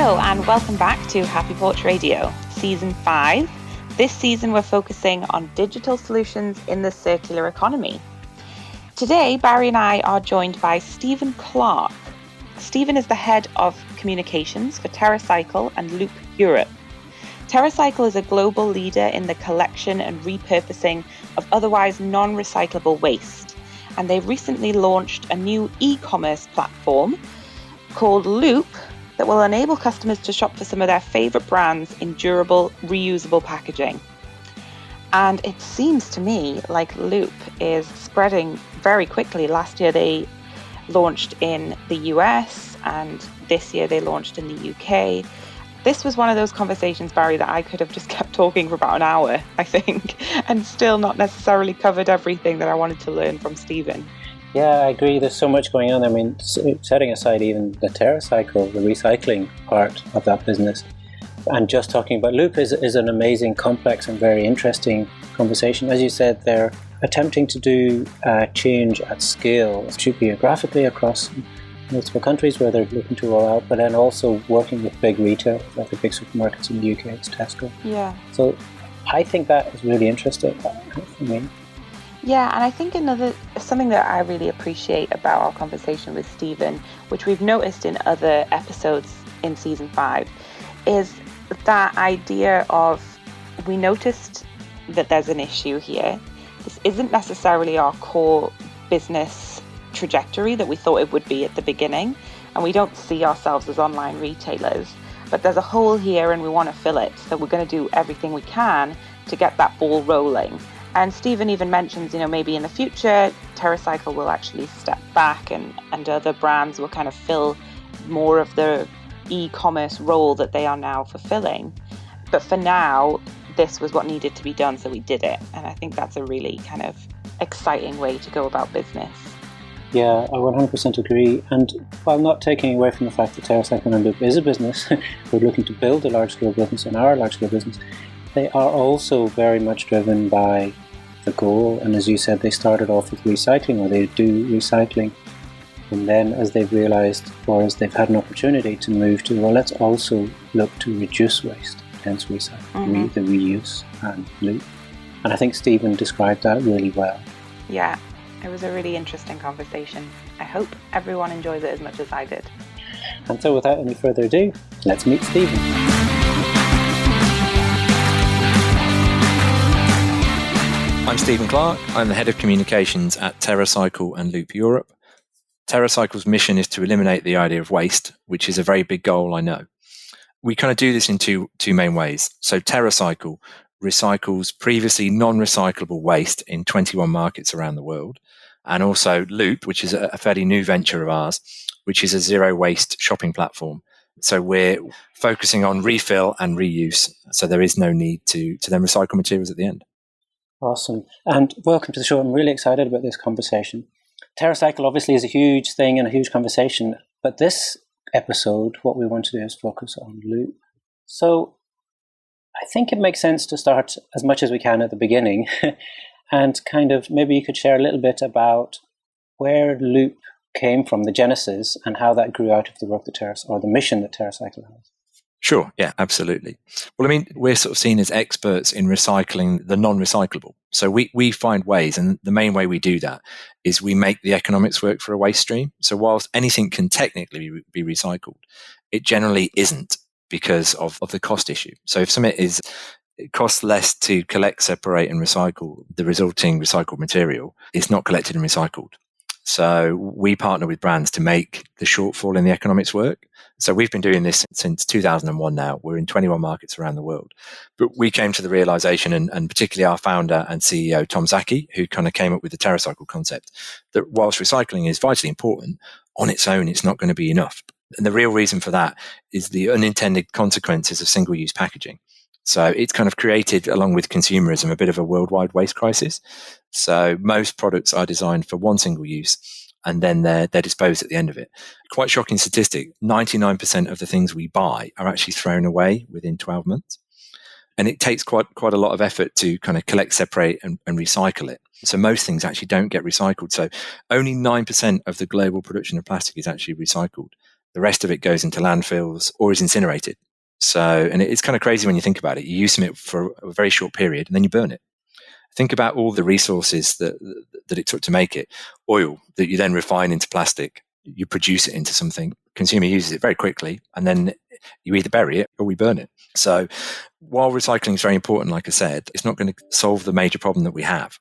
Hello and welcome back to Happy Porch Radio, Season 5. This season we're focusing on digital solutions in the circular economy. Today, Barry and I are joined by Stephen Clarke. Stephen is the head of communications for TerraCycle and Loop Europe. TerraCycle is a global leader in the collection and repurposing of otherwise non-recyclable waste, and they've recently launched a new e-commerce platform called Loop that will enable customers to shop for some of their favourite brands in durable, reusable packaging. And it seems to me like Loop is spreading very quickly. Last year they launched in the US and this year they launched in the UK. This was one of those conversations, Barry, that I could have just kept talking for about an hour, I think, and still not necessarily covered everything that I wanted to learn from Stephen. Yeah, I agree. There's so much going on. I mean, setting aside even the TerraCycle, the recycling part of that business, and just talking about Loop is an amazing, complex and very interesting conversation. As you said, they're attempting to do change at scale, geographically across multiple countries where they're looking to roll out, but then also working with big retail, like the big supermarkets in the UK, it's Tesco. Yeah. So I think that is really interesting for me. Yeah, and I think something that I really appreciate about our conversation with Stephen, which we've noticed in other episodes in Season 5, is that idea of, we noticed that there's an issue here. This isn't necessarily our core business trajectory that we thought it would be at the beginning, and we don't see ourselves as online retailers, but there's a hole here and we want to fill it, so we're going to do everything we can to get that ball rolling. And Stephen even mentions, maybe in the future, TerraCycle will actually step back and other brands will kind of fill more of the e-commerce role that they are now fulfilling. But for now, this was what needed to be done, so we did it. And I think that's a really kind of exciting way to go about business. Yeah, I 100% agree. And while not taking away from the fact that TerraCycle and Loop is a business, we're looking to build a large-scale business and are a large-scale business, they are also very much driven by the goal. And as you said, they started off with recycling, or they do recycling. And then as they've realized, or as they've had an opportunity to move to, well, let's also look to reduce waste, hence recycling, the reuse and Loop. And I think Stephen described that really well. Yeah, it was a really interesting conversation. I hope everyone enjoys it as much as I did. And so without any further ado, let's meet Stephen. I'm Stephen Clarke. I'm the head of communications at TerraCycle and Loop Europe. TerraCycle's mission is to eliminate the idea of waste, which is a very big goal, I know. We kind of do this in two main ways. So TerraCycle recycles previously non-recyclable waste in 21 markets around the world. And also Loop, which is a fairly new venture of ours, which is a zero waste shopping platform. So we're focusing on refill and reuse. So there is no need to then recycle materials at the end. Awesome. And welcome to the show. I'm really excited about this conversation. TerraCycle obviously is a huge thing and a huge conversation, but this episode, what we want to do is focus on Loop. So I think it makes sense to start as much as we can at the beginning and kind of maybe you could share a little bit about where Loop came from, the genesis, and how that grew out of the work that or the mission that TerraCycle has. Sure. Yeah, absolutely. Well, I mean, we're sort of seen as experts in recycling the non-recyclable. So we find ways, and the main way we do that is we make the economics work for a waste stream. So whilst anything can technically be recycled, it generally isn't because of the cost issue. So if something it costs less to collect, separate and recycle, the resulting recycled material is not collected and recycled. So we partner with brands to make the shortfall in the economics work. So we've been doing this since 2001 now. We're in 21 markets around the world. But we came to the realization, and particularly our founder and CEO, Tom Zaki, who kind of came up with the TerraCycle concept, that whilst recycling is vitally important, on its own, it's not going to be enough. And the real reason for that is the unintended consequences of single-use packaging. So it's kind of created, along with consumerism, a bit of a worldwide waste crisis. So most products are designed for one single use, and then they're disposed at the end of it. Quite shocking statistic, 99% of the things we buy are actually thrown away within 12 months. And it takes quite a lot of effort to kind of collect, separate and recycle it. So most things actually don't get recycled. So only 9% of the global production of plastic is actually recycled. The rest of it goes into landfills or is incinerated. So, and it's kind of crazy when you think about it. You use some of it for a very short period and then you burn it. Think about all the resources that it took to make it. Oil that you then refine into plastic, you produce it into something, consumer uses it very quickly, and then you either bury it or we burn it. So while recycling is very important, like I said, it's not going to solve the major problem that we have.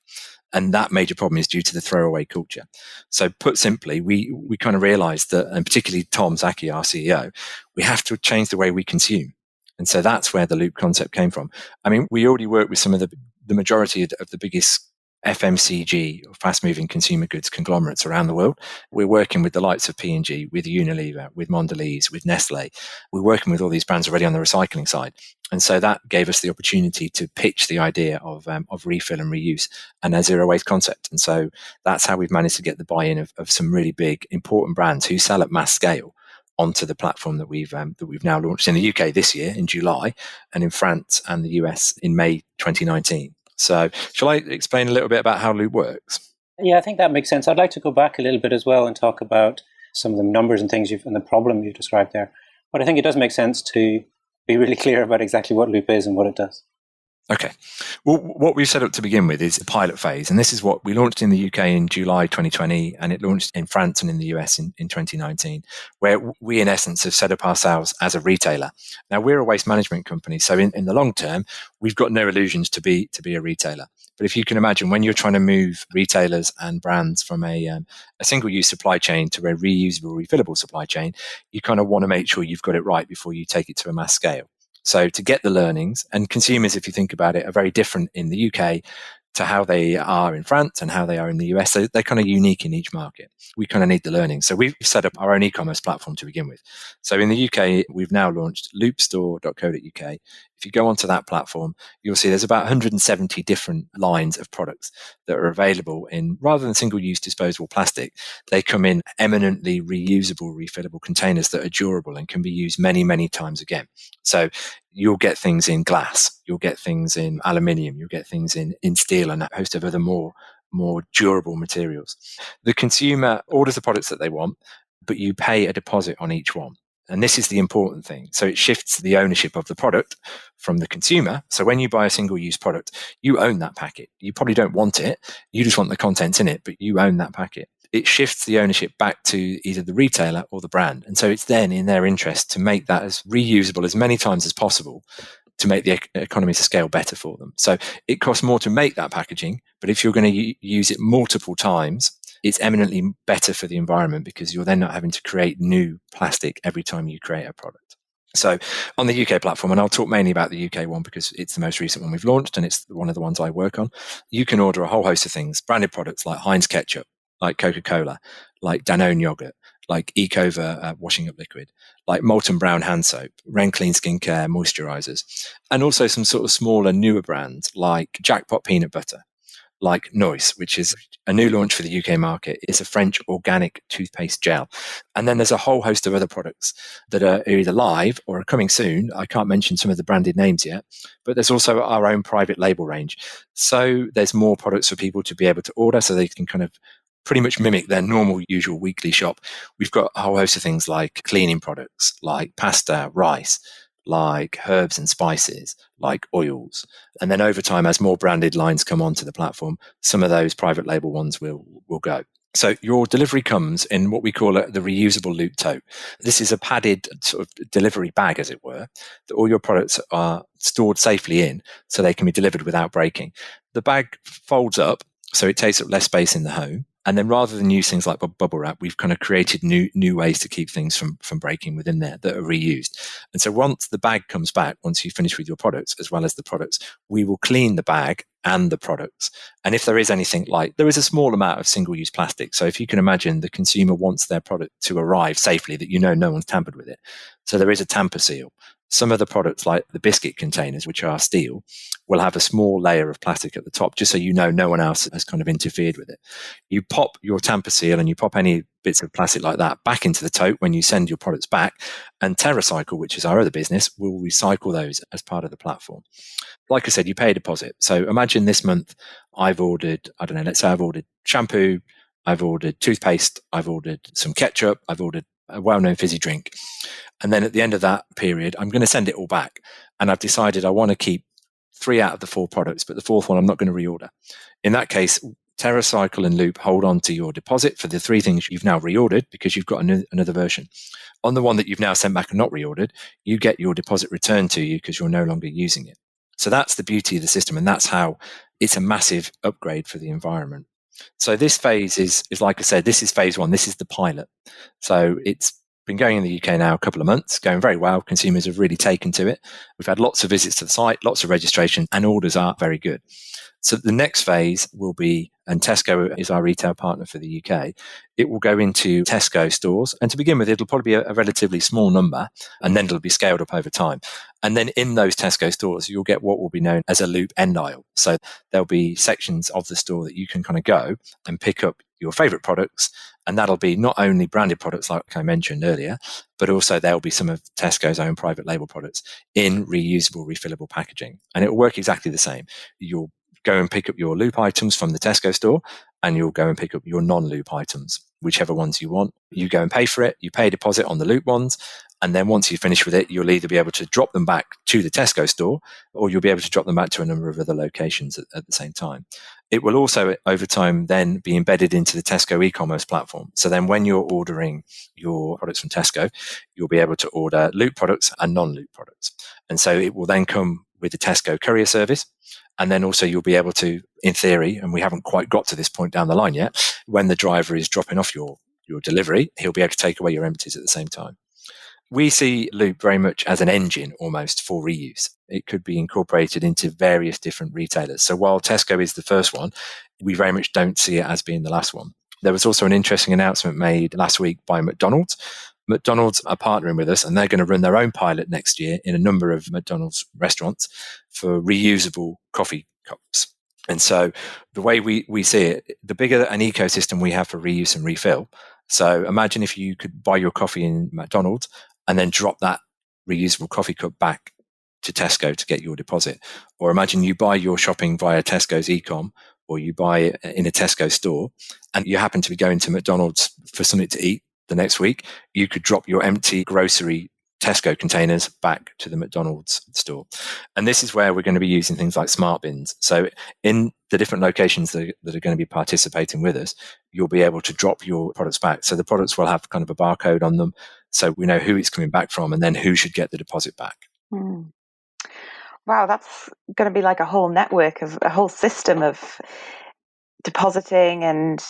And that major problem is due to the throwaway culture. So put simply, we kind of realized that, and particularly Tom Zaki, our CEO, we have to change the way we consume. And so that's where the loop concept came from. I mean, we already work with some of the majority of the biggest FMCG, or fast-moving consumer goods conglomerates around the world. We're working with the likes of P&G, with Unilever, with Mondelez, with Nestle. We're working with all these brands already on the recycling side. And so that gave us the opportunity to pitch the idea of refill and reuse and a zero waste concept. And so that's how we've managed to get the buy-in of some really big, important brands who sell at mass scale onto the platform that we've now launched in the UK this year in July, and in France and the US in May 2019. So shall I explain a little bit about how Loop works? Yeah, I think that makes sense. I'd like to go back a little bit as well and talk about some of the numbers and things and the problem you've described there. But I think it does make sense to be really clear about exactly what Loop is and what it does. Okay. Well, what we've set up to begin with is a pilot phase. And this is what we launched in the UK in July 2020, and it launched in France and in the US in 2019, where we, in essence, have set up ourselves as a retailer. Now, we're a waste management company. So in the long term, we've got no illusions to be a retailer. But if you can imagine, when you're trying to move retailers and brands from a single-use supply chain to a reusable, refillable supply chain, you kind of want to make sure you've got it right before you take it to a mass scale. So to get the learnings, and consumers, if you think about it, are very different in the UK to how they are in France and how they are in the US. So they're kind of unique in each market. We kind of need the learning. So we've set up our own e-commerce platform to begin with. So in the UK, we've now launched loopstore.co.uk. If you go onto that platform, you'll see there's about 170 different lines of products that are available in, rather than single-use disposable plastic, they come in eminently reusable, refillable containers that are durable and can be used many, many times again. So you'll get things in glass, you'll get things in aluminium, you'll get things in steel and a host of other more durable materials. The consumer orders the products that they want, but you pay a deposit on each one. And this is the important thing. So it shifts the ownership of the product from the consumer. So when you buy a single-use product, you own that packet. You probably don't want it. You just want the contents in it, but you own that packet. It shifts the ownership back to either the retailer or the brand. And so it's then in their interest to make that as reusable as many times as possible to make the economies of scale better for them. So it costs more to make that packaging, but if you're going to use it multiple times, it's eminently better for the environment because you're then not having to create new plastic every time you create a product. So on the UK platform, and I'll talk mainly about the UK one because it's the most recent one we've launched and it's one of the ones I work on, you can order a whole host of things, branded products like Heinz ketchup, like Coca-Cola, like Danone yogurt, like Ecova washing up liquid, like Molten Brown hand soap, Ren Clean skincare moisturizers, and also some sort of smaller, newer brands like Jackpot peanut butter, like Noise, which is a new launch for the UK market. It's a French organic toothpaste gel. And then there's a whole host of other products that are either live or are coming soon. I can't mention some of the branded names yet, but there's also our own private label range. So there's more products for people to be able to order so they can kind of pretty much mimic their normal, usual weekly shop. We've got a whole host of things like cleaning products, like pasta, rice, like herbs and spices, like oils. And then over time, as more branded lines come onto the platform, some of those private label ones will go. So your delivery comes in what we call the reusable loop tote. This is a padded sort of delivery bag, as it were, that all your products are stored safely in so they can be delivered without breaking. The bag folds up, so it takes up less space in the home. And then rather than use things like bubble wrap, we've kind of created new ways to keep things from breaking within there that are reused. And so once the bag comes back, once you finish with your products, as well as the products, we will clean the bag and the products. And if there is anything there is a small amount of single-use plastic. So if you can imagine the consumer wants their product to arrive safely, that no one's tampered with it. So there is a tamper seal. Some of the products, like the biscuit containers, which are steel, will have a small layer of plastic at the top, just so no one else has kind of interfered with it. You pop your tamper seal and you pop any bits of plastic like that back into the tote when you send your products back, and TerraCycle, which is our other business, will recycle those as part of the platform. Like I said, you pay a deposit. So imagine this month I've ordered, let's say I've ordered shampoo, I've ordered toothpaste, I've ordered some ketchup, I've ordered a well-known fizzy drink. And then at the end of that period, I'm going to send it all back. And I've decided I want to keep 3 out of the 4 products, but the 4th one I'm not going to reorder. In that case, TerraCycle and Loop hold on to your deposit for the 3 things you've now reordered because you've got another version. On the one that you've now sent back and not reordered, you get your deposit returned to you because you're no longer using it. So that's the beauty of the system, and that's how it's a massive upgrade for the environment. So this phase is like I said, this is phase 1. This is the pilot. So it's been going in the UK now a couple of months, going very well. Consumers have really taken to it. We've had lots of visits to the site, lots of registration, and orders are very good. So the next phase will be, and Tesco is our retail partner for the UK, it will go into Tesco stores. And to begin with, it'll probably be a relatively small number, and then it'll be scaled up over time. And then in those Tesco stores, you'll get what will be known as a Loop end aisle. So there'll be sections of the store that you can kind of go and pick up your favorite products. And that'll be not only branded products like I mentioned earlier, but also there'll be some of Tesco's own private label products in reusable, refillable packaging. And it will work exactly the same. You'll go and pick up your Loop items from the Tesco store, and you'll go and pick up your non-Loop items, whichever ones you want. You go and pay for it, you pay a deposit on the Loop ones, and then once you finish with it, you'll either be able to drop them back to the Tesco store, or you'll be able to drop them back to a number of other locations at the same time. It will also, over time, then be embedded into the Tesco e-commerce platform. So then when you're ordering your products from Tesco, you'll be able to order Loop products and non-Loop products. And so it will then come with the Tesco courier service. And then also you'll be able to, in theory, and we haven't quite got to this point down the line yet, when the driver is dropping off your delivery, he'll be able to take away your empties at the same time. We see Loop very much as an engine almost for reuse. It could be incorporated into various different retailers. So while Tesco is the first one, we very much don't see it as being the last one. There was also an interesting announcement made last week by McDonald's. McDonald's are partnering with us, and they're going to run their own pilot next year in a number of McDonald's restaurants for reusable coffee cups. And so the way we see it, the bigger an ecosystem we have for reuse and refill. So imagine if you could buy your coffee in McDonald's and then drop that reusable coffee cup back to Tesco to get your deposit. Or imagine you buy your shopping via Tesco's e-com, or you buy it in a Tesco store, and you happen to be going to McDonald's for something to eat the next week. You could drop your empty grocery Tesco containers back to the McDonald's store. And this is where we're going to be using things like smart bins. So in the different locations that are going to be participating with us, you'll be able to drop your products back. So the products will have kind of a barcode on them, so we know who it's coming back from and then who should get the deposit back. Wow, that's going to be like a whole network of a whole system of depositing and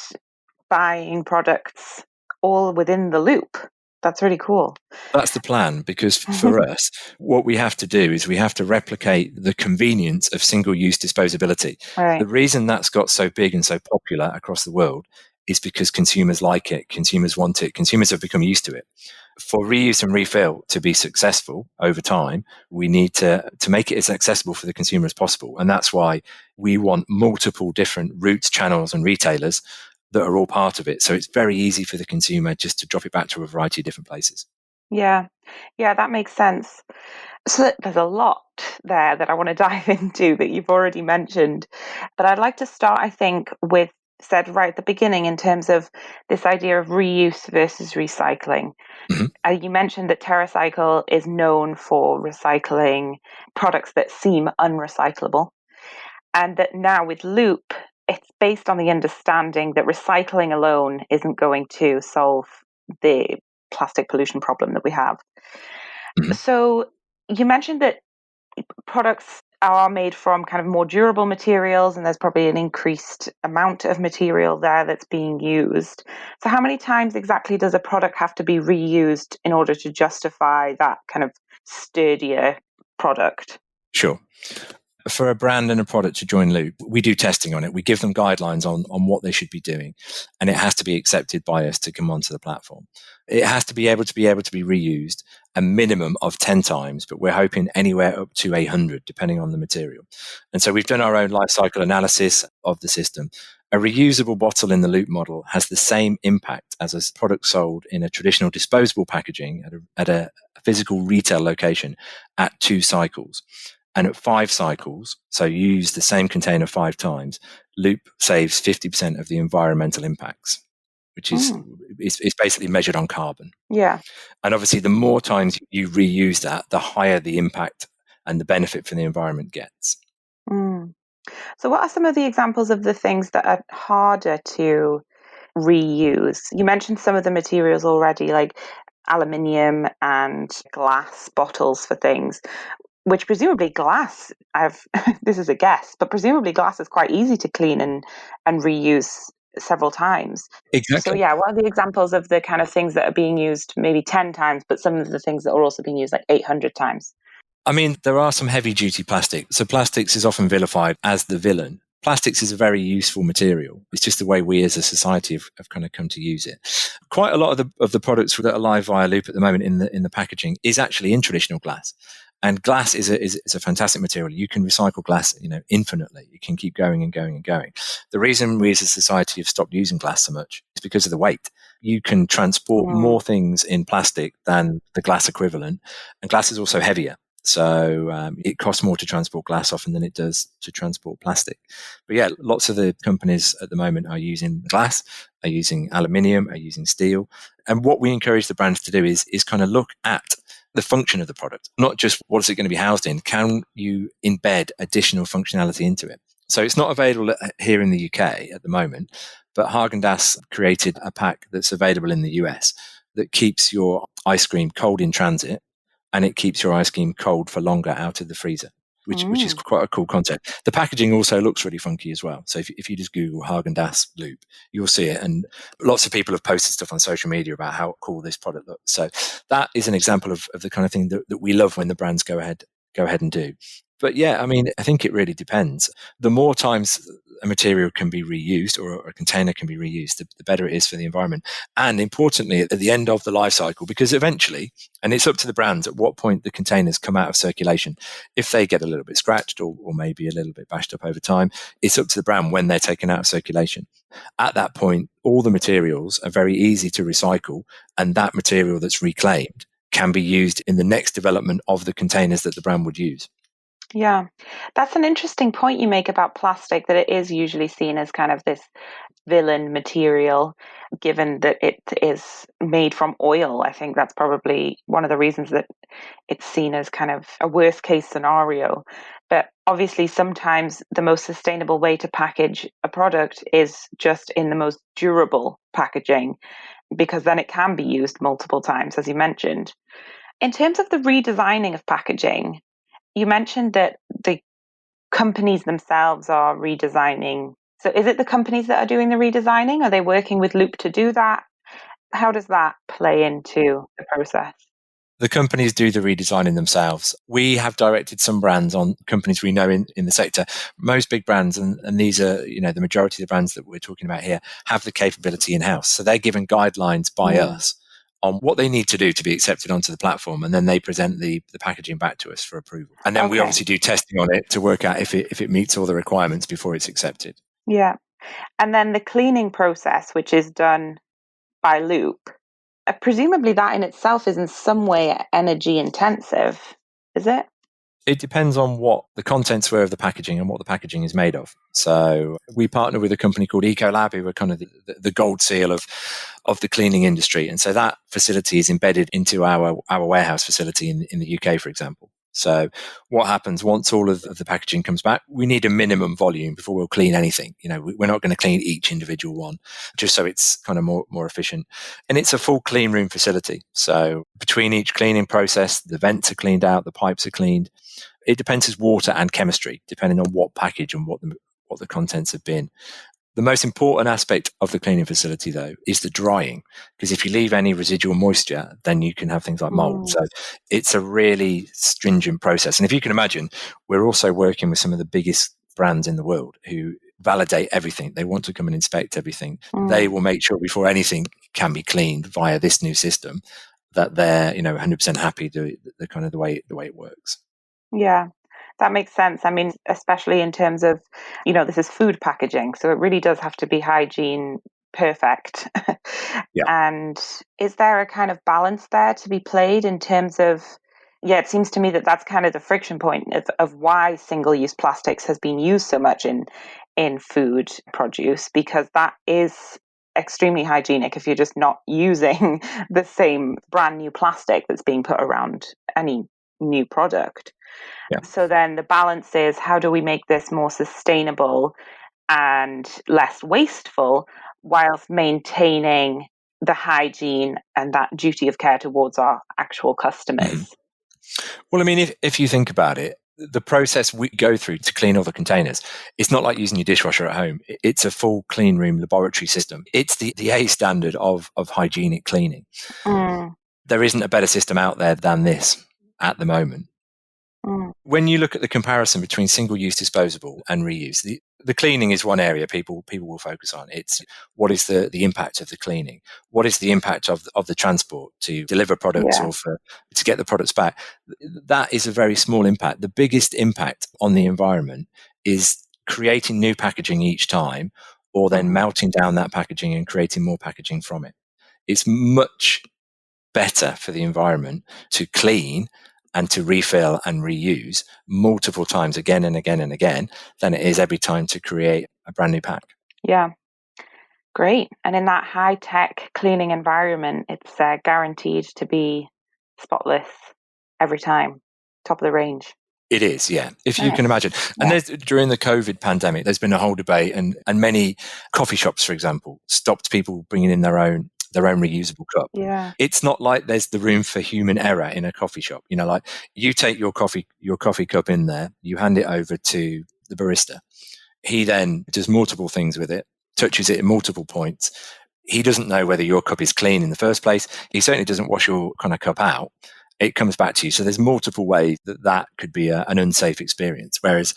buying products all within the Loop. That's really cool. That's the plan, because for us, what we have to do is we have to replicate the convenience of single-use disposability. Right. The reason that's got so big and so popular across the world is because consumers like it, consumers want it, consumers have become used to it. For reuse and refill to be successful over time, we need to make it as accessible for the consumer as possible. And that's why we want multiple different routes, channels, and retailers that are all part of it. So it's very easy for the consumer just to drop it back to a variety of different places. Yeah, that makes sense. So there's a lot there that I want to dive into that you've already mentioned. But I'd like to start, I think, with said right at the beginning in terms of this idea of reuse versus recycling. Mm-hmm. You mentioned that TerraCycle is known for recycling products that seem unrecyclable, and that now with Loop, it's based on the understanding that recycling alone isn't going to solve the plastic pollution problem that we have. Mm-hmm. So you mentioned that products are made from kind of more durable materials, and there's probably an increased amount of material there that's being used. So how many times exactly does a product have to be reused in order to justify that kind of sturdier product? Sure. For a brand and a product to join Loop, we do testing on it. We give them guidelines on what they should be doing, and it has to be accepted by us to come onto the platform. It has to be able to be reused a minimum of 10 times, but we're hoping anywhere up to 100, depending on the material. And so we've done our own life cycle analysis of the system. A reusable bottle in the Loop model has the same impact as a product sold in a traditional disposable packaging at a physical retail location at 2 cycles. And at 5 cycles, so you use the same container 5 times, Loop saves 50% of the environmental impacts. which is basically measured on carbon. Yeah. And obviously, the more times you reuse that, the higher the impact and the benefit for the environment gets. So what are some of the examples of the things that are harder to reuse? You mentioned some of the materials already, like aluminium and glass bottles for things, which presumably glass, this is a guess, but presumably glass is quite easy to clean and reuse several times. So Exactly. yeah, what are the examples of the kind of things that are being used maybe 10 times, but some of the things that are also being used like 800 times? I mean, there are some heavy duty plastic. So plastics is often vilified as the villain. Plastics is a very useful material. It's just the way we as a society have kind of come to use it. Quite a lot of the products that are live via Loop at the moment in the packaging is actually in traditional glass. And glass is a fantastic material. You can recycle glass, infinitely. You can keep going and going and going. The reason we as a society have stopped using glass so much is because of the weight. You can transport more things in plastic than the glass equivalent, and glass is also heavier. So it costs more to transport glass often than it does to transport plastic. But yeah, lots of the companies at the moment are using glass, are using aluminium, are using steel. And what we encourage the brands to do is kind of look at the function of the product, not just what is it going to be housed in. Can you embed additional functionality into it? So it's not available here in the UK at the moment, but Häagen-Dazs created a pack that's available in the US that keeps your ice cream cold in transit, and it keeps your ice cream cold for longer out of the freezer, which is quite a cool concept. The packaging also looks really funky as well. So if you just Google Häagen-Dazs Loop, you'll see it. And lots of people have posted stuff on social media about how cool this product looks. So that is an example of the kind of thing that we love when the brands go ahead and do. But yeah, I mean, I think it really depends. The more times a material can be reused or a container can be reused, the better it is for the environment. And importantly, at the end of the life cycle, because eventually, and it's up to the brands at what point the containers come out of circulation. If they get a little bit scratched or maybe a little bit bashed up over time, it's up to the brand when they're taken out of circulation. At that point, all the materials are very easy to recycle, and that material that's reclaimed can be used in the next development of the containers that the brand would use. Yeah, that's an interesting point you make about plastic, that it is usually seen as kind of this villain material, given that it is made from oil. I think that's probably one of the reasons that it's seen as kind of a worst case scenario. But obviously, sometimes the most sustainable way to package a product is just in the most durable packaging, because then it can be used multiple times, as you mentioned. In terms of the redesigning of packaging, you mentioned that the companies themselves are redesigning. So is it the companies that are doing the redesigning? Are they working with Loop to do that? How does that play into the process? The companies do the redesigning themselves. We have directed some brands on companies we know in the sector. Most big brands, and these are, the majority of the brands that we're talking about here, have the capability in-house. So they're given guidelines by us on what they need to do to be accepted onto the platform, and then they present the packaging back to us for approval. And then we obviously do testing on it to work out if it meets all the requirements before it's accepted. Yeah. And then the cleaning process, which is done by Loop, presumably that in itself is in some way energy intensive, is it? It depends on what the contents were of the packaging and what the packaging is made of. So we partner with a company called Ecolab, who are kind of the gold seal of the cleaning industry. And so that facility is embedded into our warehouse facility in the UK, for example. So what happens once all of the packaging comes back, we need a minimum volume before we'll clean anything. We're not going to clean each individual one, just so it's kind of more efficient. And it's a full clean room facility. So between each cleaning process, the vents are cleaned out, the pipes are cleaned. It depends on water and chemistry, depending on what package and what the contents have been. The most important aspect of the cleaning facility, though, is the drying, because if you leave any residual moisture, then you can have things like mold. So it's a really stringent process. And if you can imagine, we're also working with some of the biggest brands in the world who validate everything. They want to come and inspect everything. They will make sure before anything can be cleaned via this new system that they're 100% happy the kind of the way it works. Yeah, that makes sense. I mean, especially in terms of, this is food packaging, so it really does have to be hygiene perfect. Yeah. And is there a kind of balance there to be played in terms of, it seems to me that that's kind of the friction point of why single-use plastics has been used so much in food produce, because that is extremely hygienic if you're just not using the same brand new plastic that's being put around any new product. Yeah. So then the balance is, how do we make this more sustainable and less wasteful whilst maintaining the hygiene and that duty of care towards our actual customers? Mm-hmm. Well, I mean, if you think about it, the process we go through to clean all the containers, it's not like using your dishwasher at home. It's a full clean room laboratory system. It's the A standard of hygienic cleaning. There isn't a better system out there than this at the moment. When you look at the comparison between single-use disposable and reuse, the cleaning is one area people will focus on. It's what is the impact of the cleaning? What is the impact of the transport to deliver products or to get the products back? That is a very small impact. The biggest impact on the environment is creating new packaging each time, or then melting down that packaging and creating more packaging from it. It's much better for the environment to clean and to refill and reuse multiple times again and again and again than it is every time to create a brand new pack. Yeah, great. And in that high-tech cleaning environment, it's guaranteed to be spotless every time, top of the range. It is, yeah, if you can imagine. And during the COVID pandemic, there's been a whole debate, and many coffee shops, for example, stopped people bringing in their own reusable cup. Yeah. It's not like there's the room for human error in a coffee shop. You know, like you take your coffee cup in there, you hand it over to the barista. He then does multiple things with it, touches it at multiple points. He doesn't know whether your cup is clean in the first place. He certainly doesn't wash your kind of cup out. It comes back to you. So there's multiple ways that could be an unsafe experience. Whereas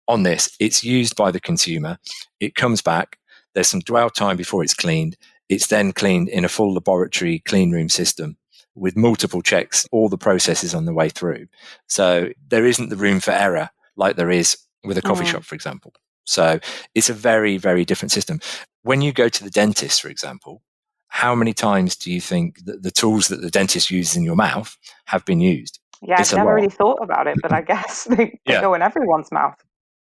on this, it's used by the consumer. It comes back. There's some dwell time before it's cleaned. It's then cleaned in a full laboratory clean room system with multiple checks, all the processes on the way through. So there isn't the room for error like there is with a coffee shop, for example. So it's a very, very different system. When you go to the dentist, for example, how many times do you think that the tools that the dentist uses in your mouth have been used? Yeah, I've never really thought about it, but I guess they go in everyone's mouth.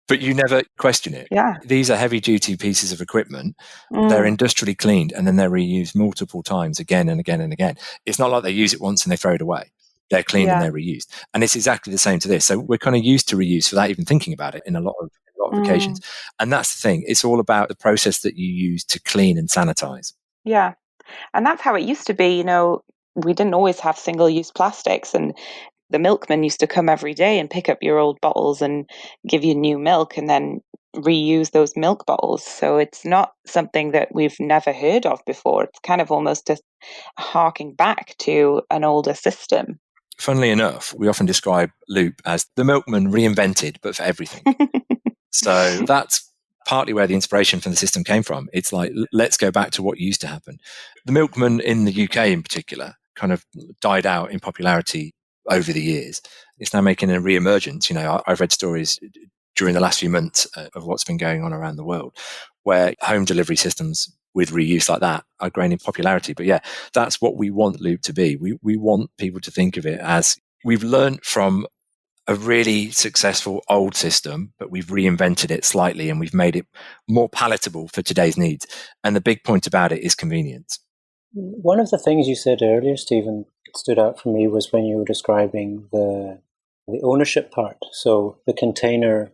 But you never question it. Yeah. These are heavy-duty pieces of equipment. They're industrially cleaned, and then they're reused multiple times again and again and again. It's not like they use it once and they throw it away. They're cleaned and they're reused. And it's exactly the same to this. So we're kind of used to reuse without even thinking about it in a lot of occasions. And that's the thing. It's all about the process that you use to clean and sanitize. Yeah. And that's how it used to be. You know, we didn't always have single-use plastics, and the milkman used to come every day and pick up your old bottles and give you new milk and then reuse those milk bottles. So it's not something that we've never heard of before. It's kind of almost a harking back to an older system. Funnily enough, we often describe Loop as the milkman reinvented, but for everything. So that's partly where the inspiration from the system came from. It's like, let's go back to what used to happen. The milkman in the UK in particular kind of died out in popularity over the years. It's now making a re-emergence. You know, I've read stories during the last few months of what's been going on around the world where home delivery systems with reuse like that are growing in popularity. But yeah, that's what we want Loop to be. We want people to think of it as we've learned from a really successful old system, but we've reinvented it slightly and we've made it more palatable for today's needs. And the big point about it is convenience. One of the things you said earlier, Stephen, stood out for me was when you were describing the ownership part. So the container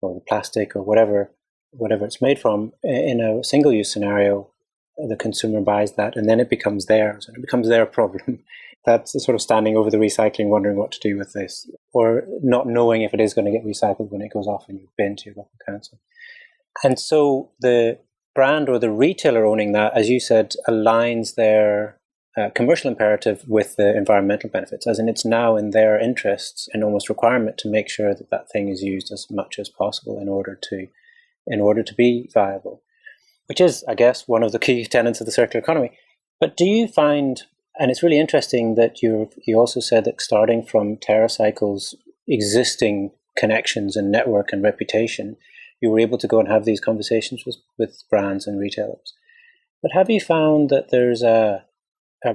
or the plastic or whatever it's made from, in a single-use scenario, the consumer buys that and then it becomes theirs and it becomes their problem. That's sort of standing over the recycling, wondering what to do with this, or not knowing if it is going to get recycled when it goes off in your bin to your local council. And so the brand or the retailer owning that, as you said, aligns their commercial imperative with the environmental benefits, as in it's now in their interests and almost requirement to make sure that that thing is used as much as possible in order to be viable, which is, I guess, one of the key tenets of the circular economy. But do you find, and it's really interesting that you also said that starting from TerraCycle's existing connections and network and reputation, you were able to go and have these conversations with brands and retailers. But have you found that there's a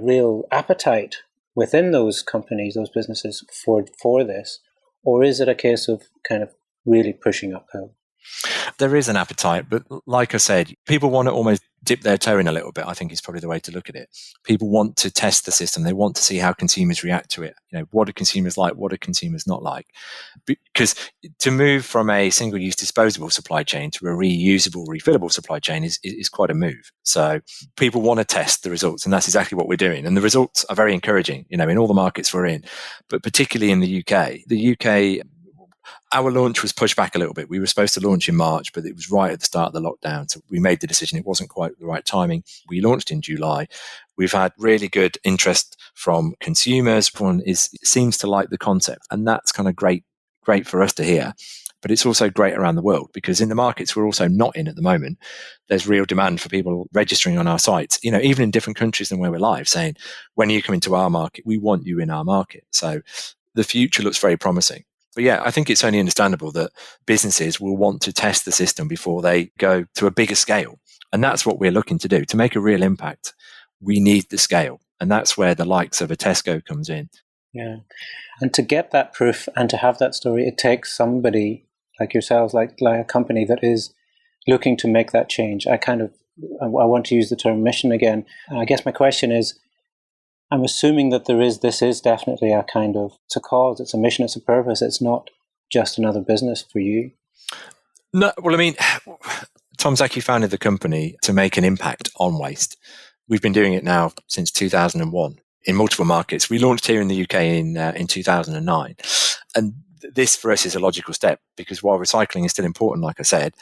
real appetite within those companies, those businesses for this? Or is it a case of kind of really pushing uphill? There is an appetite, but like I said, people want to almost dip their toe in a little bit, I think is probably the way to look at it. People want to test the system. They want to see how consumers react to it. What do consumers like? What do consumers not like? Because to move from a single-use disposable supply chain to a reusable, refillable supply chain is quite a move. So people want to test the results, and that's exactly what we're doing. And the results are very encouraging, in all the markets we're in, but particularly in the UK. The UK, our launch was pushed back a little bit. We were supposed to launch in March, but it was right at the start of the lockdown. So we made the decision it wasn't quite the right timing. We launched in July. We've had really good interest from consumers. Everyone seems to like the concept, and that's kind of great for us to hear. But it's also great around the world, because in the markets we're also not in at the moment, there's real demand for people registering on our sites, even in different countries than where we're live, saying, when you come into our market, we want you in our market. So the future looks very promising. But yeah, I think it's only understandable that businesses will want to test the system before they go to a bigger scale. And that's what we're looking to do. To make a real impact, we need the scale. And that's where the likes of a Tesco comes in. Yeah. And to get that proof and to have that story, it takes somebody like yourselves, like a company that is looking to make that change. I want to use the term mission again. And I guess my question is, I'm assuming that this is definitely a kind of, it's a cause, it's a mission, it's a purpose. It's not just another business for you. No, well, I mean, Tom Zaki founded the company to make an impact on waste. We've been doing it now since 2001 in multiple markets. We launched here in the UK in 2009. And this for us is a logical step, because while recycling is still important, like I said,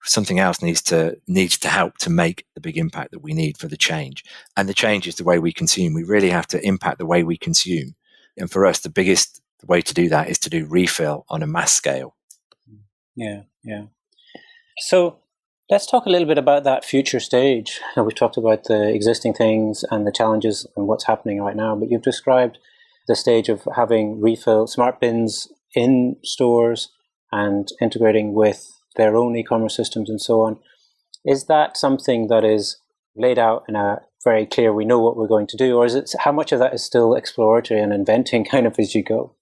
something else needs to help to make the big impact that we need for the change. And the change is the way we consume. We really have to impact the way we consume. And for us, the biggest way to do that is to do refill on a mass scale. Yeah. So let's talk a little bit about that future stage. We've talked about the existing things and the challenges and what's happening right now, but you've described the stage of having refill smart bins in stores and integrating with their own e-commerce systems and so on. Is that something that is laid out in a very clear, we know what we're going to do, or is it, how much of that is still exploratory and inventing kind of as you go?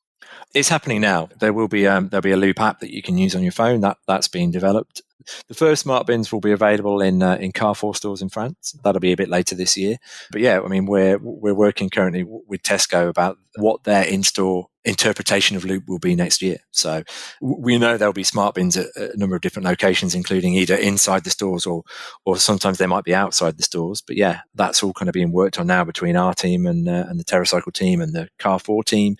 It's happening now. There'll be a Loop app that you can use on your phone. That's being developed. The first smart bins will be available in Carrefour stores in France. That'll be a bit later this year. But yeah, I mean, we're working currently with Tesco about what their in-store interpretation of Loop will be next year. So we know there'll be smart bins at a number of different locations, including either inside the stores or sometimes they might be outside the stores. But yeah, that's all kind of being worked on now between our team and the TerraCycle team and the Carrefour team,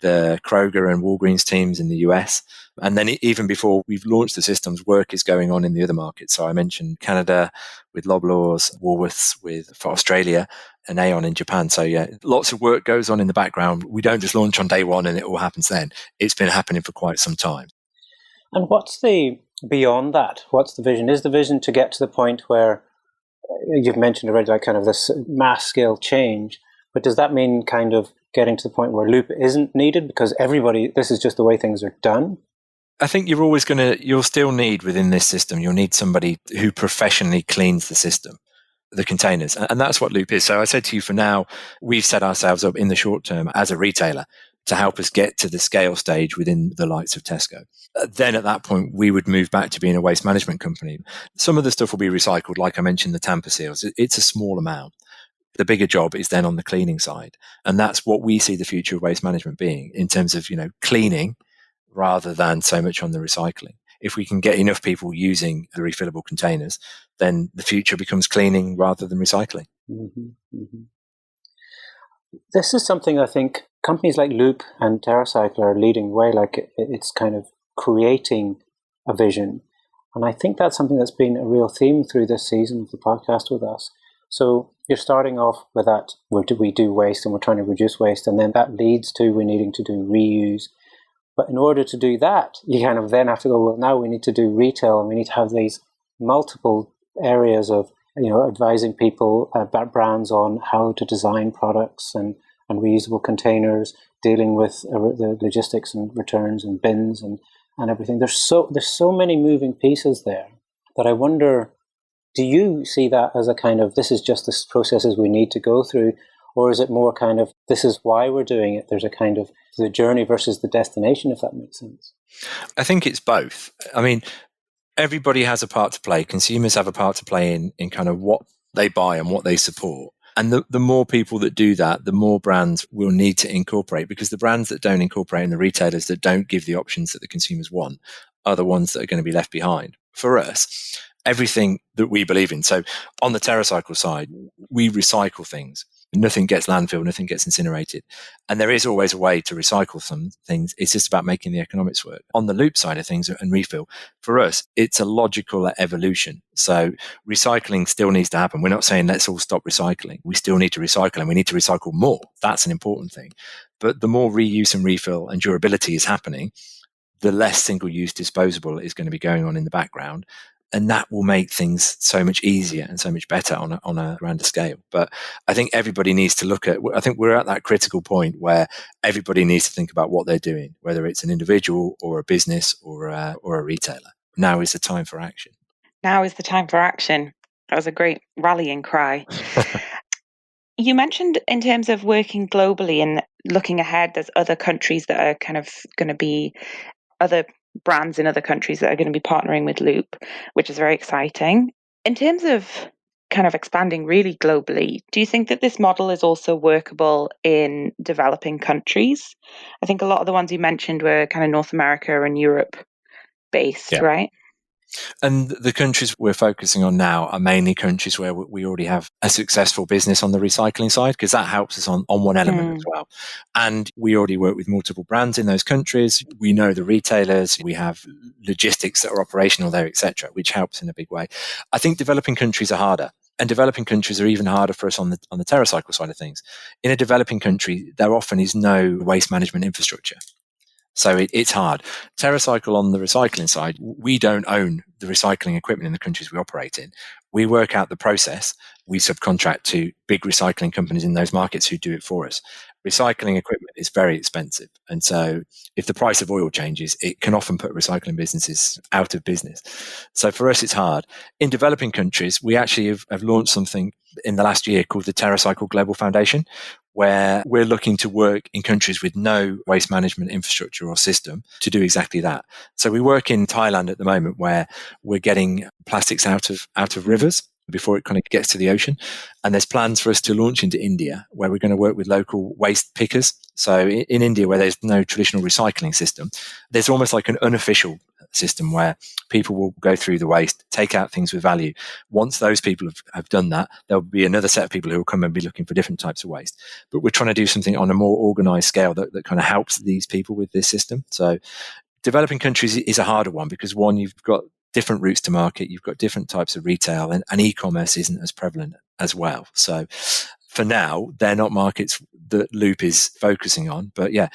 the Kroger and Walgreens teams in the US. And then even before we've launched the systems, work is going on in the other markets. So I mentioned Canada with Loblaws, Woolworths for Australia, and Aeon in Japan. So yeah, lots of work goes on in the background. We don't just launch on day one and it all happens then. It's been happening for quite some time. And what's the, beyond that, what's the vision? Is the vision to get to the point where, you've mentioned already, like kind of this mass scale change, but does that mean kind of getting to the point where Loop isn't needed because this is just the way things are done? I think you'll still need within this system, you'll need somebody who professionally cleans the system, the containers. And that's what Loop is. So I said to you, for now, we've set ourselves up in the short term as a retailer to help us get to the scale stage within the likes of Tesco. Then at that point, we would move back to being a waste management company. Some of the stuff will be recycled, like I mentioned, the tamper seals. It's a small amount. The bigger job is then on the cleaning side. And that's what we see the future of waste management being in terms of, cleaning rather than so much on the recycling. If we can get enough people using the refillable containers, then the future becomes cleaning rather than recycling. Mm-hmm, mm-hmm. This is something I think companies like Loop and TerraCycle are leading the way, like it's kind of creating a vision. And I think that's something that's been a real theme through this season of the podcast with us. So you're starting off with that, we do waste and we're trying to reduce waste, and then that leads to we needing to do reuse. But in order to do that, you kind of then have to go, well, now we need to do retail and we need to have these multiple areas of, advising people about brands on how to design products and reusable containers, dealing with the logistics and returns and bins and everything. There's so many moving pieces there that I wonder, do you see that as a kind of, this is just the processes we need to go through, or is it more kind of, this is why we're doing it? There's a kind of the journey versus the destination, if that makes sense. I think it's both. I mean, everybody has a part to play. Consumers have a part to play in kind of what they buy and what they support. And the more people that do that, the more brands will need to incorporate, because the brands that don't incorporate and the retailers that don't give the options that the consumers want are the ones that are going to be left behind. For us, everything that we believe in. So on the TerraCycle side, we recycle things. Nothing gets landfill, nothing gets incinerated. And there is always a way to recycle some things. It's just about making the economics work. On the loop side of things and refill, for us, it's a logical evolution. So recycling still needs to happen. We're not saying let's all stop recycling. We still need to recycle, and we need to recycle more. That's an important thing. But the more reuse and refill and durability is happening, the less single-use disposable is going to be going on in the background. And that will make things so much easier and so much better on a grander scale. But I think everybody needs to look at, I think we're at that critical point where everybody needs to think about what they're doing, whether it's an individual or a business or a retailer. Now is the time for action. Now is the time for action. That was a great rallying cry. You mentioned in terms of working globally and looking ahead, there's other countries that are kind of going to be other brands in other countries that are going to be partnering with Loop, which is very exciting. In terms of kind of expanding really globally, do you think that this model is also workable in developing countries? I think a lot of the ones you mentioned were kind of North America and Europe based, right? And the countries we're focusing on now are mainly countries where we already have a successful business on the recycling side, because that helps us on one element as well. And we already work with multiple brands in those countries. We know the retailers, we have logistics that are operational there, etc., which helps in a big way. I think developing countries are harder. And developing countries are even harder for us on the TerraCycle side of things. In a developing country, there often is no waste management infrastructure. So it's hard. TerraCycle on the recycling side, we don't own the recycling equipment in the countries we operate in. We work out the process. We subcontract to big recycling companies in those markets who do it for us. Recycling equipment is very expensive. And so if the price of oil changes, it can often put recycling businesses out of business. So for us, it's hard. In developing countries, we actually have launched something in the last year called the TerraCycle Global Foundation, where we're looking to work in countries with no waste management infrastructure or system to do exactly that. So we work in Thailand at the moment where we're getting plastics out of rivers before it kind of gets to the ocean. And there's plans for us to launch into India, where we're going to work with local waste pickers. So in India, where there's no traditional recycling system, there's almost like an unofficial system where people will go through the waste, take out things with value. Once those people have done that, there'll be another set of people who will come and be looking for different types of waste. But we're trying to do something on a more organized scale that kind of helps these people with this system. So developing countries is a harder one because, one, you've got different routes to market, you've got different types of retail, and e-commerce isn't as prevalent as well. So for now, they're not markets that Loop is focusing on. But yeah,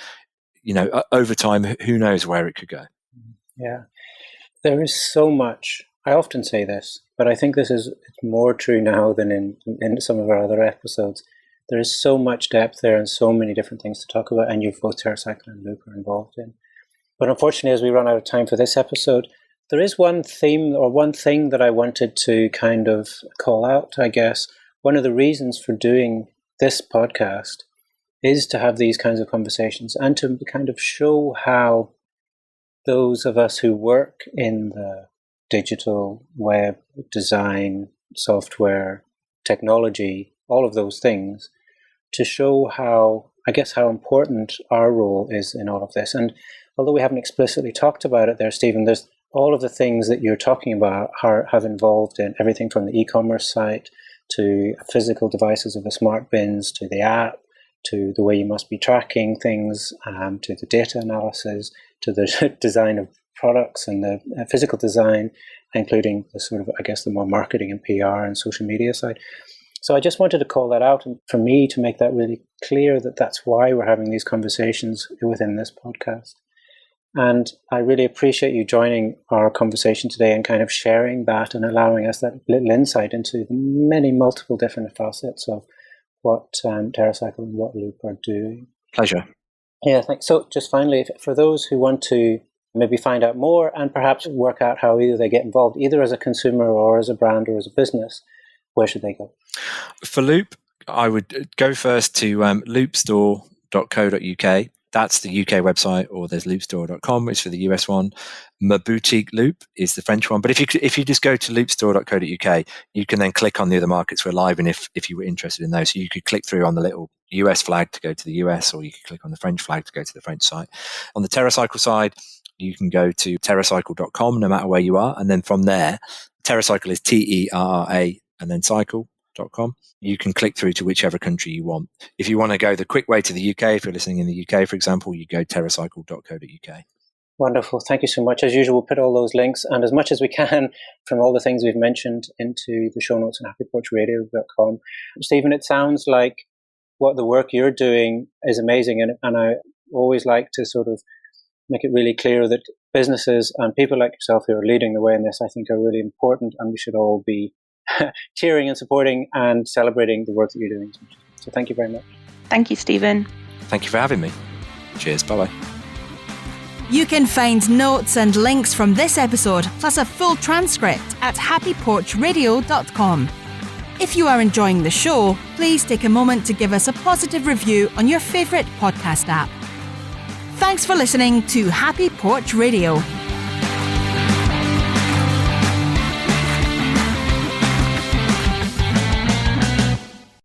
over time, who knows where it could go. Yeah, there is so much. I often say this, but I think it's more true now than in some of our other episodes. There is so much depth there and so many different things to talk about, and you've both TerraCycle and Loop are involved in. But unfortunately, as we run out of time for this episode, there is one theme or one thing that I wanted to kind of call out, I guess. One of the reasons for doing this podcast is to have these kinds of conversations and to kind of show how those of us who work in the digital web design, software, technology, all of those things, to show how important our role is in all of this. And although we haven't explicitly talked about it there, Stephen, there's all of the things that you're talking about have involved in everything from the e-commerce site to physical devices of the smart bins, to the app, to the way you must be tracking things, to the data analysis, to the design of products and the physical design, including the sort of, I guess, the more marketing and PR and social media side. So I just wanted to call that out, and for me to make that really clear that that's why we're having these conversations within this podcast. And I really appreciate you joining our conversation today and kind of sharing that and allowing us that little insight into many multiple different facets of what TerraCycle and what Loop are doing. Pleasure. Yeah, thanks. So just finally, for those who want to maybe find out more and perhaps work out how either they get involved, either as a consumer or as a brand or as a business, where should they go? For Loop, I would go first to loopstore.co.uk. That's the UK website, or there's loopstore.com, which is for the US one. Ma Boutique Loop is the French one. But if you just go to loopstore.co.uk, you can then click on the other markets we're live in if you were interested in those. So you could click through on the little US flag to go to the US, or you could click on the French flag to go to the French site. On the TerraCycle side, you can go to terracycle.com no matter where you are. And then from there, TerraCycle is TERRA and then cycle.com. You can click through to whichever country you want. If you want to go the quick way to the UK, if you're listening in the UK, for example, you go terracycle.co.uk. Wonderful. Thank you so much. As usual, we'll put all those links and as much as we can from all the things we've mentioned into the show notes on happyporchradio.com. Stephen, it sounds like what the work you're doing is amazing. And I always like to sort of make it really clear that businesses and people like yourself who are leading the way in this, I think, are really important, and we should all be cheering and supporting and celebrating the work that you're doing. So thank you very much. Thank you, Stephen. Thank you for having me. Cheers. Bye-bye. You can find notes and links from this episode, plus a full transcript at happyporchradio.com. If you are enjoying the show, please take a moment to give us a positive review on your favourite podcast app. Thanks for listening to Happy Porch Radio.